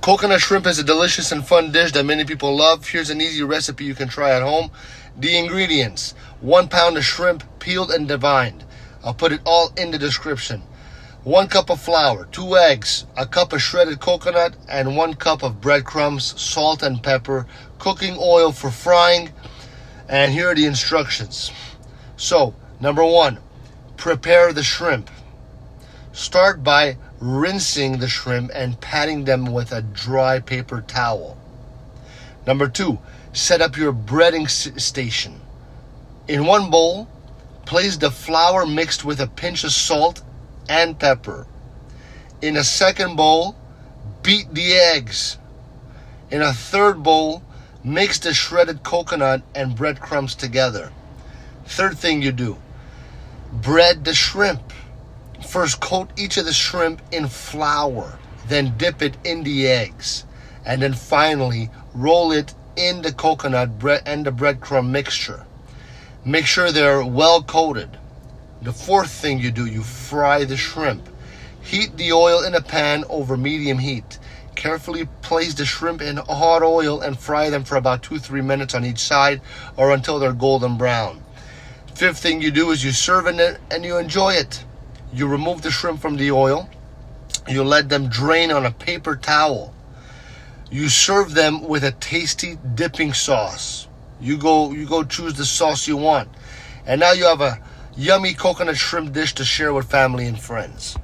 Coconut shrimp is a delicious and fun dish that many people love. Here's an easy recipe you can try at home. The ingredients: 1 pound of shrimp, peeled and deveined. I'll put it all in the description. 1 cup of flour, 2 eggs, a cup of shredded coconut, and 1 cup of breadcrumbs, salt and pepper, cooking oil for frying. And here are the instructions. So, number 1, prepare the shrimp. Start by rinsing the shrimp and patting them with a dry paper towel. Number 2, set up your breading station. In one bowl, place the flour mixed with a pinch of salt and pepper. In a second bowl, beat the eggs. In a third bowl, mix the shredded coconut and breadcrumbs together. Third thing you do, bread the shrimp. First, coat each of the shrimp in flour, then dip it in the eggs, and then finally roll it in the coconut bread and the breadcrumb mixture. Make sure they're well coated. The fourth thing you do, you fry the shrimp. Heat the oil in a pan over medium heat. Carefully place the shrimp in hot oil and fry them for about 2-3 minutes on each side, or until they're golden brown. Fifth thing you do is you serve it and you enjoy it. You remove the shrimp from the oil. You let them drain on a paper towel. You serve them with a tasty dipping sauce. You go choose the sauce you want. And now you have a yummy coconut shrimp dish to share with family and friends.